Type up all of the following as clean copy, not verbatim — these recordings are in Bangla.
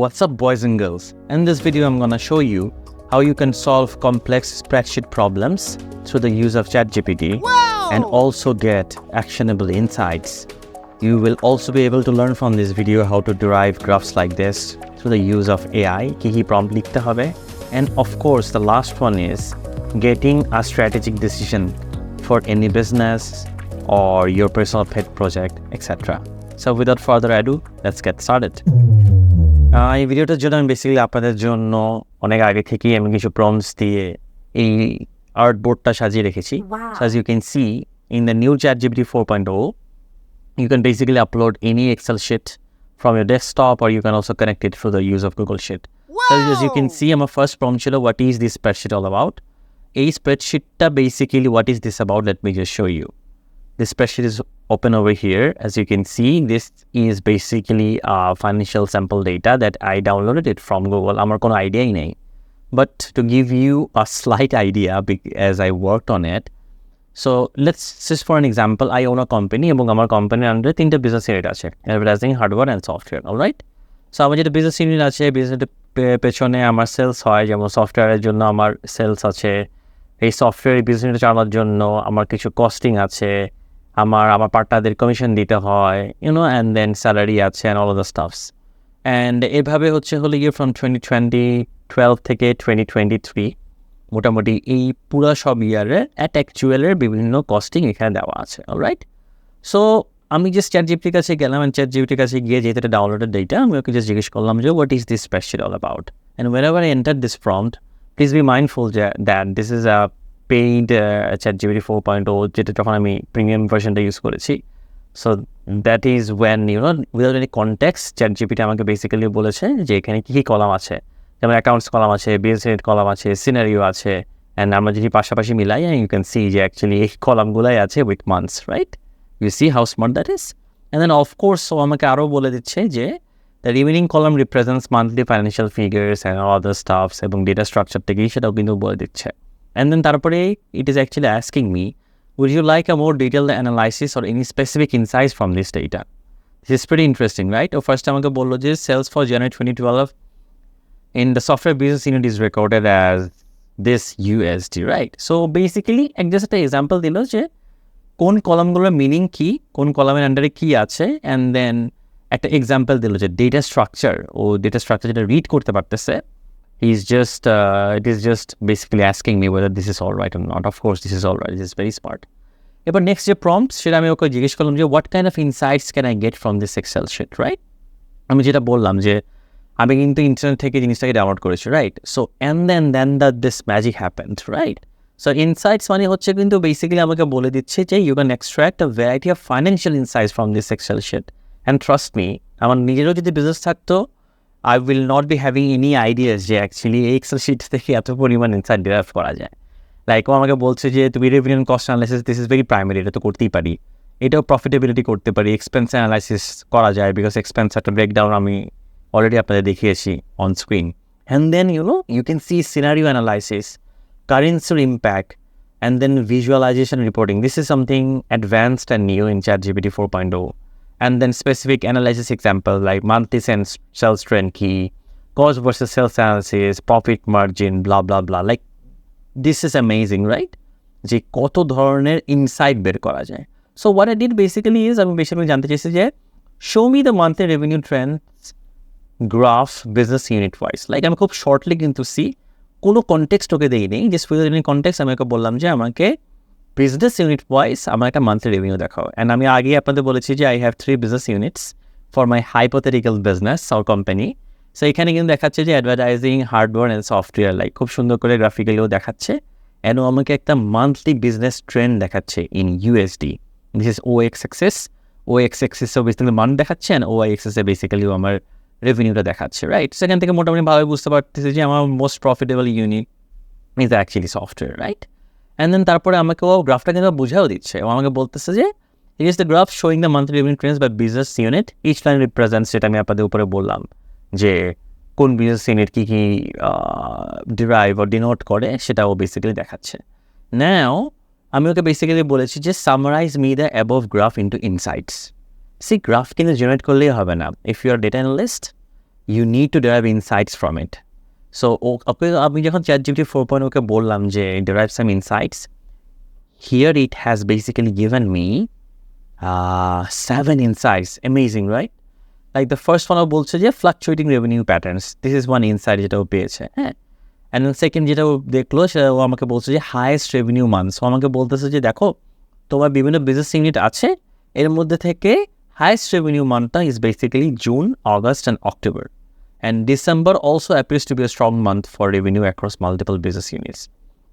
what's up boys and girls? In this video I'm gonna show you how you can solve complex spreadsheet problems through the use of ChatGPT and also get actionable insights. You will also be able to learn from this video how to derive graphs like this through the use of AI, ki prompt likhte hobe. And of course the last one is getting a strategic decision for any business or your personal pet project, etc. So without further ado, let's get started. এই ভিডিওটার জন্য আমি বেসিক্যালি আপনাদের জন্য অনেক আগে থেকেই আমি কিছু প্রম্পটস দিয়ে এই আর্ট বোর্ডটা সাজিয়ে রেখেছি। So as you can see in the new ChatGPT 4.0, you can basically upload any Excel sheet from your desktop, or you can also connect it through the use of Google Sheet. So as you can see, আমার first prompt ছিল what is this spreadsheet all about? এই স্প্রেডশিটটা basically what is this about? Let me just show you. This spreadsheet is open over here. As you can see, this is basically financial sample data that I downloaded it from Google. আমার কোনো আইডিয়াই নেই, but to give you a slight idea as I worked on it. So let's just for an example, I own a company এবং আমার কোম্পানির আন্ডারে তিনটা বিজনেস ইউনিট আছে, advertising, hardware and software, alright? So আমার যেটা বিজনেস ইউনিট আছে, বিজনেসের পেছনে আমার সেলস হয়, যেমন সফটওয়্যারের জন্য আমার সেলস আছে, এই সফটওয়্যার বিজনেস চালানোর জন্য আমার কিছু কস্টিং আছে, আমার পার্টনারদের কমিশন দিতে হয়, অ্যান্ড দেন স্যালারি আছে and all of the stuffs. And এভাবে হলো গিয়ে ফ্রম 2012 থেকে 2023 মোটামুটি এই পুরো সব ইয়ারের অ্যাকচুয়ালের বিভিন্ন কস্টিং এখানে দেওয়া আছে, অলরাইট? সো আমি জাস্ট চ্যাটজিপিটির কাছে গেলাম, অ্যান্ড চ্যাটজিপিটির কাছে গিয়ে যেহেতু এটা ডাউনলোডেড ডেটা, আমি ওকে জাস্ট জিজ্ঞেস করলাম যে what is this spreadsheet all about? And whenever I entered this prompt, please be mindful that this is a paid ChatGPT 4.0, যেটা যখন আমি প্রিমিয়াম ভার্সনটা ইউজ করেছি। So that is when without any context ChatGPT আমাকে বেসিক্যালি বলেছে যে এখানে কী কী কলাম আছে, যেমন অ্যাকাউন্টস কলাম আছে, বিজনেস কলাম আছে, সিনারিও আছে, অ্যান্ড আমরা যদি পাশাপাশি মিলাই, ইউ ক্যান সি যে অ্যাকচুয়ালি এই কলামগুলাই আছে with months, right? You see how smart that is. And then of course ও আমাকে আরও বলে দিচ্ছে যে the remaining column represents monthly financial figures and other stuffs, এবং ডেটা স্ট্রাকচার থেকেই সেটাও কিন্তু বলে দিচ্ছে। And then তারপরে it is actually asking me, would you like a more detailed analysis or any specific insights from this data? This is pretty interesting, right? First আমাকে বললো যে sales for January 2012 in the software business unit is recorded as this USD, right? So basically just একটা এক্সাম্পল দিল যে কোন কলামগুলোর মিনিং কি, কোন কলামের আন্ডারে কি আছে, and then একটা এক্সাম্পল দিল যে ডেটা স্ট্রাকচার, ও ডেটা স্ট্রাকচার যেটা রিড করতে পারতেছে, it is just basically asking me whether this is all right or not. Of course this is all right, this is very smart. এবার নেক্সট যে প্রম্পট, সেটা আমি ওকে জিজ্ঞেস করলাম যে what kind of insights can I get from this Excel sheet, right? আমি যেটা বললাম যে আমি কিন্তু ইন্টারনেট থেকে জিনিসটাকে ডাউনলোড করেছি, right? So and then this magic happened, right? So insights মানে হচ্ছে কিন্তু বেসিক্যালি আমাকে বলে দিচ্ছে যে you can extract a variety of financial insights from this Excel sheet, and trust me, আমার নিজেরও যদি বিজনেস থাকতো, I will not be having any ideas যে অ্যাকচুয়ালি এই এক্সেল শিট থেকে এত পরিমাণ ইনসাইট ডেরাইভ করা যায়। লাইক ও আমাকে বলছে যে তুমি revenue cost analysis, this is very primary, এটা তো করতেই পারি, এটাও প্রফিটেবিলিটি করতে পারি, এক্সপেন্স অ্যানালাইসিস করা যায়, বিকজ এক্সপেন্স একটা ব্রেকডাউন আমি অলরেডি আপনাদের দেখিয়েছি on screen. And then you can see scenario analysis, কারেন্সির impact, and then visualization reporting. This is something advanced and new in ChatGPT 4.0. And then specific analysis example like monthly sales trend key, cost versus sales analysis, profit margin, blah blah blah. Like this is amazing, right? যে কত ধরনের ইনসাইট বের করা যায়। So what I did basically is আমি বেসিক্যালি জানতে চাইছি যে show me the monthly revenue trends graph business unit wise. Like আমি খুব শর্টলি কিন্তু কোনো কনটেক্সট ওকে দেই নেই, জাস্ট উইদাউট এনি কনটেক্সট আমি ওকে বললাম যে আমাকে বিজনেস ইউনিট ওয়াইজ আমার একটা মান্থলি রেভিনিউ দেখাও। অ্যান্ড আমি আগে আপনাদের বলেছি যে I have 3 business units for my hypothetical business or company. So এখানে কিন্তু দেখাচ্ছে যে advertising, hardware and software, like খুব সুন্দর করে গ্রাফিক্যালিও দেখাচ্ছে, অ্যান্ড আমাকে একটা মান্থলি বিজনেস ট্রেন্ড দেখাচ্ছে in USD. This is OX axis, OX এক্সেসও বেসিক্যালি মান দেখাচ্ছে, অ্যান্ড OY এক্সেসে বেসিক্যালিও আমার রেভিনিউটা দেখাচ্ছে, রাইট? সেখান থেকে মোটামুটি ভাবে বুঝতে পারতেছি যে আমার most profitable unit is actually software, right? And then তারপরে আমাকে ও গ্রাফটা কিন্তু বুঝাও দিচ্ছে, ও আমাকে বলতেছে যে it is the graph showing the monthly revenue trends by business unit, each line represents, যেটা আমি আপনাদের উপরে বললাম যে কোন বিজনেস ইউনিট কী কী ডিরাইভ ও ডিনোট করে, সেটাও বেসিক্যালি দেখাচ্ছে। নাও আমি ওকে বেসিক্যালি বলেছি যে summarise me the above graph into insights. Graph কিন্তু জেনারেট করলেই হবে না। If you are data analyst you need to derive insights from it. So আমি যখন ChatGPT 4.0 ওকে বললাম যে derive some insights, here it has basically given me 7 insights. Amazing, right? Like the first one বলছে যে fluctuating revenue patterns. This is one insight যেটা ও পেয়েছে, হ্যাঁ। And then second যেটা ও দেখলো সেটা ও আমাকে বলছে যে highest revenue months. ও আমাকে বলতেছে যে দেখো তোমার বিভিন্ন বিজনেস ইউনিট আছে, এর মধ্যে থেকে highest revenue monthটা is basically June, August and October. And December also appears to be a strong month for revenue across multiple business units.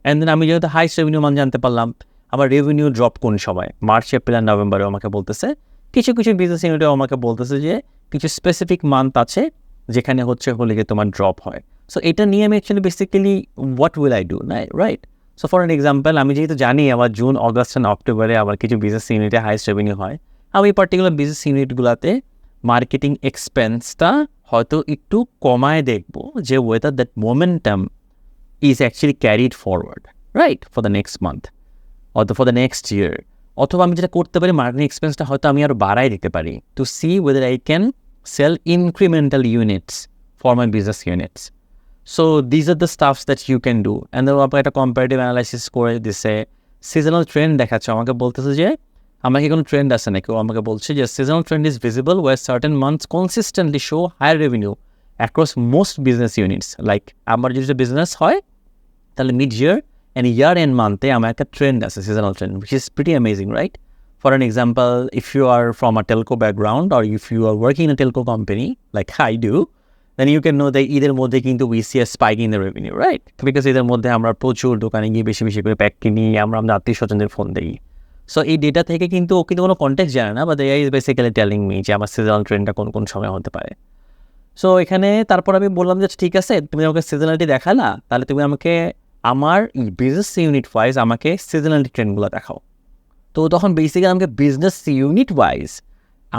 And then আমি যেহেতু highest revenue month জানতে পারলাম, আমার রেভিনিউ ড্রপ কোন সময়, মার্চ, এপ্রিল আর নভেম্বরে আমাকে বলতেছে। কিছু কিছু বিজনেস ইউনিটে আমাকে বলতেছে যে কিছু স্পেসিফিক মান্থ আছে যেখানে হলে গিয়ে তোমার ড্রপ হয়। সো এটা নিয়ে আমি actually basically what will I do, right? So for an example, আমি যেহেতু জানি আমার জুন, অগস্ট অ্যান্ড অক্টোবরে আমার কিছু বিজনেস ইউনিটে হাইস্ট রেভিনিউ হয়, আমি পার্টিকুলার বিজনেস ইউনিটগুলোতে মার্কেটিং এক্সপেন্সটা হয়তো একটু কমায় দেখবো যে weather that momentum is actually carried forward, right, for the next month অথবা ফর দ্য নেক্সট ইয়ার। অথবা আমি যেটা করতে পারি, মার্কেটিং এক্সপেন্সটা হয়তো আমি আরও বাড়াই দিতে পারি to see whether I can sell incremental units for my business units. So these are the stuffs that you can do. And then আপনার একটা কম্পারেটিভ অ্যানালাইসিস করে দিছে, সিজনাল ট্রেন্ড দেখাচ্ছে, আমাকে বলতেছে যে আমাকে কোনো ট্রেন্ড আছে নাকি। ও আমাকে বলছে যে seasonal trend is visible where certain months consistently show higher revenue across most business units. Like আমার যদি বিজনেস হয় তাহলে mid year and year end month আমার একটা ট্রেন্ড আছে, seasonal trend, which is pretty amazing, right? For an example, if you are from a telco background or if you are working in a telco company like I do, then you can know that এদের মধ্যে কিন্তু we see a spike in the revenue, right? Because এদের মধ্যে আমরা প্রচুর দোকানে গিয়ে বেশি বেশি করে প্যাক কিনি, আমরা আত্মীয় স্বজনদের ফোন দিই। সো এই ডেটা থেকে কিন্তু ও কিন্তু কোনো কন্টেক্সট জানে না, but AI is basically telling me যে আমার সিজনাল ট্রেন্ডটা কোন কোন সময় হতে পারে। সো এখানে তারপর আমি বললাম যে ঠিক আছে, তুমি আমাকে সিজনালিটি দেখালা, তাহলে তুমি আমাকে আমার বিজনেস ইউনিট ওয়াইজ আমাকে সিজনালিটি ট্রেন্ডগুলো দেখাও। তো তখন বেসিক্যালি আমাকে বিজনেস ইউনিট ওয়াইজ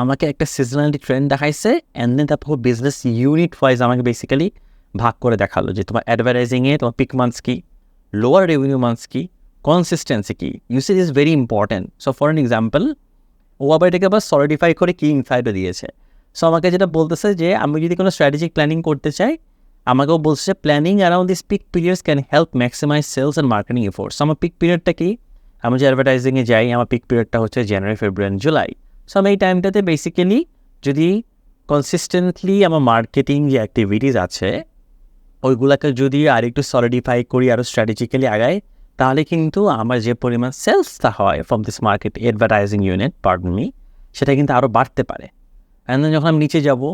আমাকে একটা সিজনালিটি ট্রেন্ড দেখাইছে, অ্যান্ড দেন তারপর বিজনেস ইউনিট ওয়াইজ আমাকে বেসিক্যালি ভাগ করে দেখালো যে তোমার অ্যাডভার্টাইজিংয়ে তোমার পিক মান্থস কী, লোয়ার রেভিনিউ মান্থস কী, কনসিস্টেন্সি কী, usage is very important. So for an example, ও আবার এটাকে আবার সলিডিফাই করে কি ইনসাইটও দিয়েছে। সো আমাকে যেটা বলতেছে যে আমি যদি কোনো স্ট্র্যাটেজিক প্ল্যানিং করতে চাই, আমাকেও বলছে planning around this peak periods can help maximise sales and marketing efforts. আমার পিক পিরিয়ডটা কি, আমি যে অ্যাডভার্টাইজিংয়ে যাই আমার পিক পিরিয়ডটা হচ্ছে January, February and July. So আমি এই টাইমটাতে বেসিক্যালি যদি কনসিস্টেন্টলি আমার মার্কেটিং যে অ্যাক্টিভিটিস আছে ওইগুলোকে যদি আর একটু সলিডিফাই করি, আরও স্ট্র্যাটেজিক্যালি আগাই, তাহলে কিন্তু আমার যে পরিমাণ সেলসটা হয় from this market advertising unit পার্টন me, সেটা কিন্তু আরও বাড়তে পারে। অ্যান্ড দেন যখন আমি নিচে যাবো,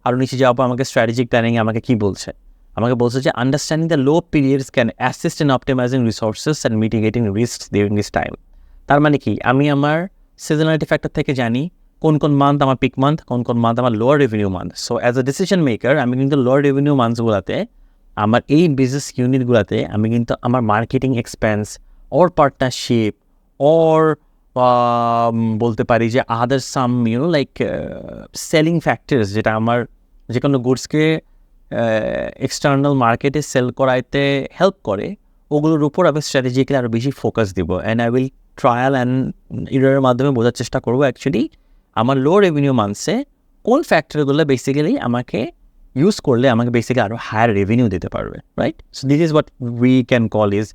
আরও নিচে যাওয়ার পর আমাকে স্ট্র্যাটেজিক প্ল্যানিংয়ে আমাকে কী বলছে, আমাকে বলছে যে understanding the low periods can assist in optimising resources and mitigating risk during this time. তার মানে কি, আমি আমার সিজনালিটি ফ্যাক্টর থেকে জানি কোন কোন মান্থ আমার পিক মান্থ, কোন কোন মান্থ আমার lower revenue month. So as a decision maker আমি কিন্তু লোয়ার রেভিনিউ মান্থসগুলোতে আমার এই বিজনেস ইউনিটগুলোতে আমি কিন্তু আমার marketing expense or partnership or বলতে পারি যে আদার সাম লাইক সেলিং ফ্যাক্টরস, যেটা আমার যে কোনো গুডসকে এক্সটার্নাল মার্কেটে সেল করাইতে হেল্প করে, ওগুলোর উপর আমি স্ট্র্যাটেজিক্যালি আরও বেশি ফোকাস দিব। And I will trial and এররের মাধ্যমে বোঝার চেষ্টা করবো অ্যাকচুয়ালি আমার লো রেভিনিউ মান্থসে কোন ফ্যাক্টরগুলো বেসিক্যালি আমাকে ইউজ করলে আমাকে বেসিক্যালি আরও হায়ার রেভিনিউ দিতে পারবে, right? So this is what we can call is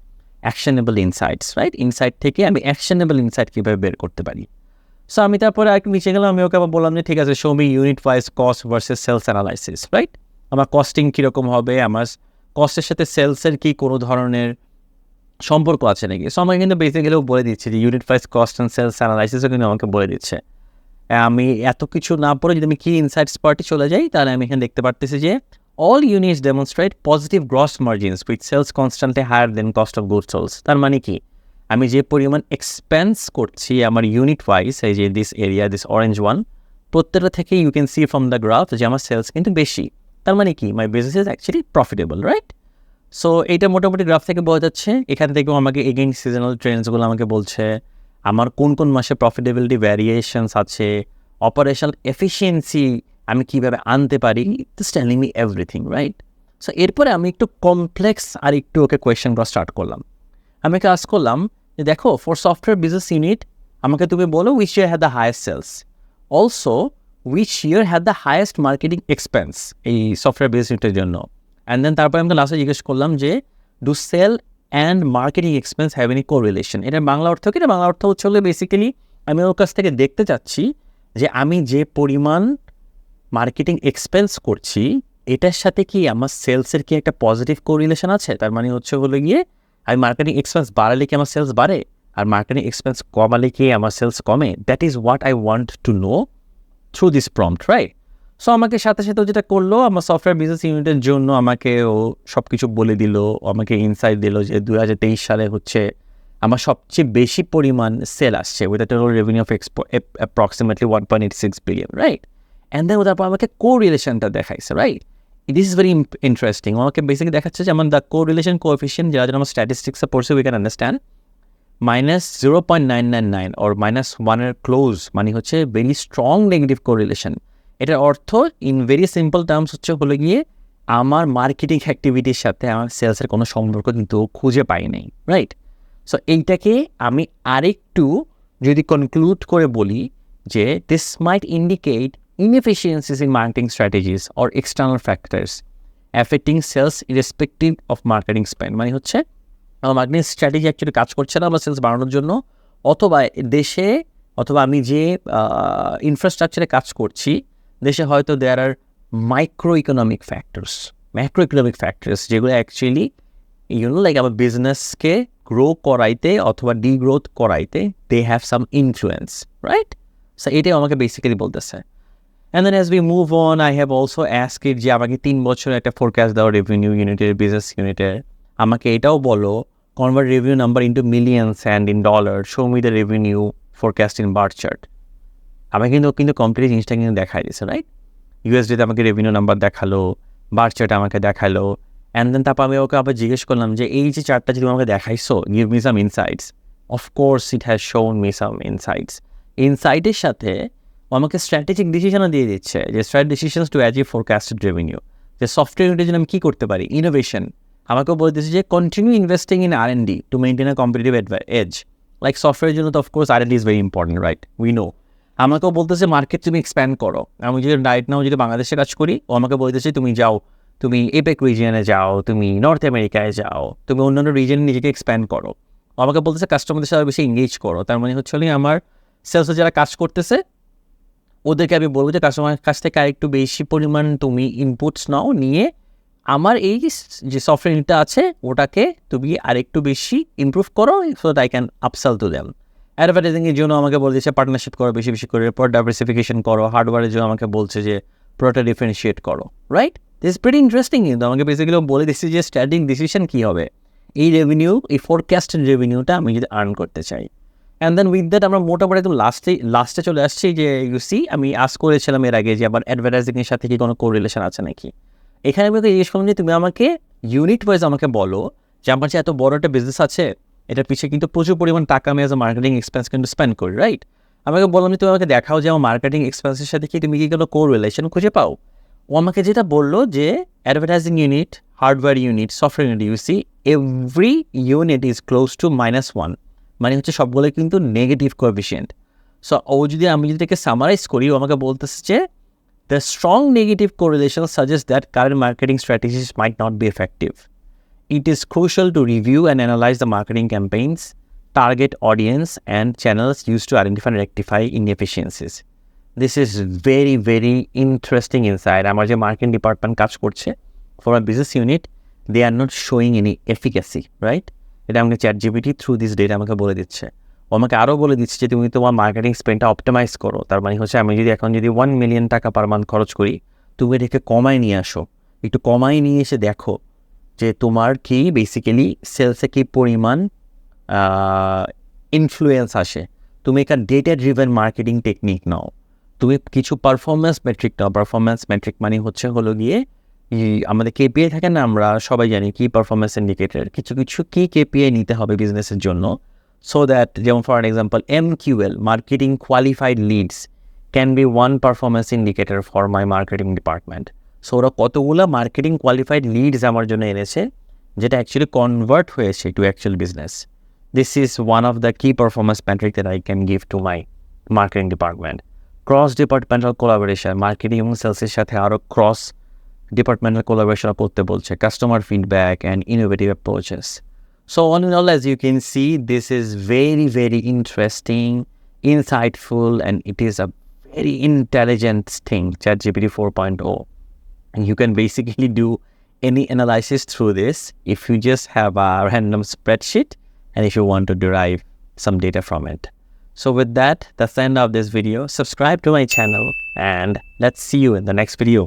actionable insights, right? Insight থেকে আমি অ্যাকশনেবল ইনসাইট কীভাবে বের করতে পারি। সো আমি তারপরে আরেকটু নিচে গেলাম, আমি ওকে আবার বললাম যে ঠিক আছে, show me unit wise cost versus sales analysis, right? আমার কস্টিং কীরকম হবে, আমার কস্টের সাথে সেলসের কি কোনো ধরনের সম্পর্ক আছে নাকি। সো আমাকে কিন্তু বেসিক্যালিও বলে দিচ্ছে যে unit wise cost and sales অ্যানালাইসিসও কিন্তু আমাকে বলে দিচ্ছে। আমি এত কিছু না পড়ে যদি আমি কি ইনসাইটস পার্টি চলে যাই, তাহলে আমি এখানে দেখতে পারতেছি যে all units demonstrate positive gross margins with sales constantly higher than cost of goods sold. তার মানে কি, আমি যে পরিমাণ এক্সপেন্স করছি আমার ইউনিট ওয়াইজ, এই যে this area, this orange one, প্রত্যেকটা থেকে you can see from the graph যে আমার সেলস কিন্তু বেশি। তার মানে কি, my business is actually profitable, right? So এইটা মোটামুটি গ্রাফ থেকে বোঝা যাচ্ছে। এখান থেকেও আমাকে এগেইন সিজনাল ট্রেন্ডসগুলো আমাকে বলছে আমার কোন কোন মাসে প্রফিটেবিলিটি ভ্যারিয়েশনস আছে, অপারেশনাল এফিসিয়েন্সি আমি কীভাবে আনতে পারি, this telling me everything, right? So এরপরে আমি একটু কমপ্লেক্স আর একটু ওকে কোয়েশ্চেনগুলো স্টার্ট করলাম। আমি ওকে আস্ক করলাম যে দেখো, ফর সফটওয়্যার বিজনেস ইউনিট আমাকে তুমি বলো which year had the highest sales, also which year had the highest marketing expense এই সফটওয়্যার বিজনেস ইউনিটের জন্য। অ্যান্ড দেন তারপরে আমি লাস্টে জিজ্ঞেস করলাম যে do sale and marketing expense have any correlation. এটার বাংলা অর্থ কি? এটা বাংলা অর্থ হচ্ছে হলে বেসিক্যালি আমি ওর কাছ থেকে দেখতে চাচ্ছি যে আমি যে পরিমাণ মার্কেটিং এক্সপেন্স করছি এটার সাথে কি আমার সেলসের কি একটা পজিটিভ কোরিলেশন আছে। তার মানে হচ্ছে হলো গিয়ে আমি মার্কেটিং এক্সপেন্স বাড়ালে কি আমার সেলস বাড়ে, আর মার্কেটিং এক্সপেন্স কমালে কি আমার সেলস কমে। That is what I want to know through this prompt, right? So আমাকে সাথে সাথে যেটা করলো, আমার সফটওয়্যার বিজনেস ইউনিটের জন্য আমাকে ও সব কিছু বলে দিল, আমাকে ইনসাইট দিল যে 2023 সালে হচ্ছে আমার সবচেয়ে বেশি পরিমাণ সেল আসছে with a total revenue of approximately 1.86 billion, right? And then তারপর আমাকে কোরিলেশনটা দেখাইছে, right? This is very interesting. আমাকে বেসিক্যালি দেখাচ্ছে যে আমার দ্য কোরিলেশন কোএফিশিয়েন্ট, যারা যেন আমার স্ট্যাটিস্টিক্সে পড়ছে we can understand, -0.999 or -1 close মানে হচ্ছে ভেরি স্ট্রং নেগেটিভ কোরিলেশন। এটার অর্থ ইন ভেরি সিম্পল টার্মস হচ্ছে হলো গিয়ে আমার মার্কেটিং অ্যাক্টিভিটির সাথে আমার সেলসের কোনো সম্পর্ক কিন্তু খুঁজে পাই নাই, রাইট? সো এইটাকে আমি আরেকটু যদি কনক্লুড করে বলি যে this mite indicate inefficiencies in marketing strategies or external factors affecting sales irrespective of marketing spend। মানে হচ্ছে আমার মার্কেটিং স্ট্র্যাটেজি অ্যাকচুয়ালি কাজ করছে না আমার সেলস বাড়ানোর জন্য, অথবা দেশে অথবা আমি যে ইনফ্রাস্ট্রাকচারে কাজ করছি দেশে হয়তো there are macro economic factors যেগুলো অ্যাকচুয়ালি লাইক আমার বিজনেসকে গ্রো করাইতে অথবা ডিগ্রোথ করাইতে they have some influence, right? So এটাই আমাকে বেসিক্যালি বলতেছে। And then as we move on, I have also asked it যে আমাকে 3 বছরের একটা ফোরকাস্ট দাও রেভিনিউ ইউনিটের, বিজনেস ইউনিটের। আমাকে এটাও বলো convert revenue number into millions and in dollar, show me the revenue forecast in bar chart. আমাকে কিন্তু কমপ্লিট জিনিসটা কিন্তু দেখাই দিচ্ছে, রাইট? ইউএসডিতে আমাকে রেভিনিউ নাম্বার দেখালো, বার চার্ট আমাকে দেখালো। অ্যান্ড দেন তারপর আমি ওকে আবার জিজ্ঞেস করলাম যে এই যে চার্টটা যদি আমাকে দেখাইছো, give me some insights. Of course it has shown me some ইনসাইটের সাথে আমাকে স্ট্র্যাটেজিক ডিসিশনও দিয়ে দিচ্ছে যে strat decisions to achieve forecasted revenue. যে সফটওয়্যার ইউনিটের জন্য আমি কী করতে পারি, ইনোভেশন। আমাকেও বলে দিচ্ছে যে continue investing in R&D to maintain a competitive edge. Like সফটওয়্যারের জন্য তো of course R&D is very important, right? We know. আমাকেও বলতেছে মার্কেট তুমি এক্সপ্যান্ড করো। আমি যদি রাইট নাও যদি বাংলাদেশে কাজ করি, ও আমাকে বলতেছে তুমি যাও, তুমি এপেক রিজিয়নে যাও, তুমি নর্থ আমেরিকায় যাও, তুমি অন্যান্য রিজনে নিজেকে এক্সপ্যান্ড করো। ও আমাকে বলতেছে কাস্টমারদের সাথে বেশি এঙ্গেজ করো। তার মানে হচ্ছে আমার সেলসে যারা কাজ করতেছে ওদেরকে আমি বলবো যে কাস্টমারের কাছ থেকে আরেকটু বেশি পরিমাণ তুমি ইনপুটস নাও, নিয়ে আমার এই যে সফটওয়্যার ইউনিটটা আছে ওটাকে তুমি আরেকটু বেশি ইমপ্রুভ করো, so that I can upsell to them. অ্যাডভার্টাইজিংয়ের জন্য আমাকে বলে দিচ্ছে পার্টনারশিপ করো বেশি বেশি করে, প্রোডাক্ট ডাইভার্সিফিকেশন করো। হার্ডওয়্যারের জন্য আমাকে বলছে যে প্রোডাক্ট ডিফারেন্সিয়েট করো, right? This is pretty interesting. কিন্তু আমাকে বেসিক্যালি বলে দিচ্ছি যে স্ট্র্যাটেজিক ডিসিশন কী হবে এই রেভিনিউ, এই ফোরকাস্টেড রেভিনিউটা আমি যদি আর্ন করতে চাই। অ্যান্ড দেন উইথ দ্যাট আমরা মোটামুটি একদম লাস্টে চলে আসছি যে ইউসি আমি আস্ক করেছিলাম এর আগে যে আবার অ্যাডভার্টাইজিংয়ের সাথে কি কোনো কোরিলেশন আছে নাকি। এখানে আমি জিজ্ঞেস করলাম যে তুমি আমাকে ইউনিট ওয়াইজ আমাকে বলো যে আমার যে এত বড় একটা বিজনেস আছে এটার পিছিয়ে কিন্তু প্রচুর পরিমাণ টাকা আমি অ্যাজ এ মার্কেটিং এক্সপেন্স কিন্তু স্পেন্ড করি, রাইট? আমাকে বললাম যে তুমি আমাকে দেখাও যে আমার মার্কেটিং এক্সপেন্সের সাথে কি তুমি কি কোনো কোরিলেশন খুঁজে পাও। ও আমাকে যেটা বললো যে advertising unit, hardware unit, software unit, you see every unit is close to -1, মানে হচ্ছে সবগুলো কিন্তু নেগেটিভ কোএফিশিয়েন্ট। সো আমি যদি এটাকে সামারাইজ করি, ও আমাকে বলতেছে যে the strong negative correlation suggest that current marketing strategies might not be effective. It is crucial to review and analyze the marketing campaigns, target audience, and channels used to identify and rectify inefficiencies. This is very, very interesting insight. আমার যে মার্কেটিং ডিপার্টমেন্ট কাজ করছে for a business unit, they are not showing any efficacy, right? এটা আমাকে ChatGPT থ্রু দিস ডেটা আমাকে বলে দিচ্ছে। ও আমাকে আরও বলে দিচ্ছে যে তুমি তোমার মার্কেটিং স্পেন্ডটা অপটিমাইজ করো। তার মানে হচ্ছে আমি যদি এখন যদি 1 মিলিয়ন টাকা পার মান্থ খরচ করি, তুমি এটাকে কমায় নিয়ে আসো, একটু কমায় নিয়ে এসে দেখো যে তোমার কি বেসিক্যালি সেলসে কি পরিমাণ ইনফ্লুয়েন্স আসে। তুমি একটা ডেটা ড্রিভেন মার্কেটিং টেকনিক নাও, তুমি কিছু পারফরমেন্স মেট্রিক নাও। পারফরমেন্স মেট্রিক মানে হলো গিয়ে আমাদের কেপিআই থাকে না, আমরা সবাই জানি কি পারফরমেন্স ইন্ডিকেটর, কিছু কি কেপিআই নিতে হবে বিজনেসের জন্য, সো দ্যাট যেমন for example MQL marketing qualified leads can be one performance indicator for my marketing department. So ওরা কতগুলো মার্কেটিং কোয়ালিফাইড লিডস আমার জন্য এনেছে যেটা অ্যাকচুয়ালি কনভার্ট হয়েছে to actual business. This is one of the key performance metric that I can give to my marketing department. Cross departmental collaboration, marketing এবং সেলসের সাথে আরও ক্রস ডিপার্টমেন্টাল কোলাবোরেশন করতে বলছে, customer feedback and innovative approaches. So all in all, as you can see, this is very, very interesting, insightful, and it is a very intelligent thing, ChatGPT 4.0. And you can basically do any analysis through this if you just have a random spreadsheet and if you want to derive some data from it. So with that, that's the end of this video. Subscribe to my channel and let's see you in the next video.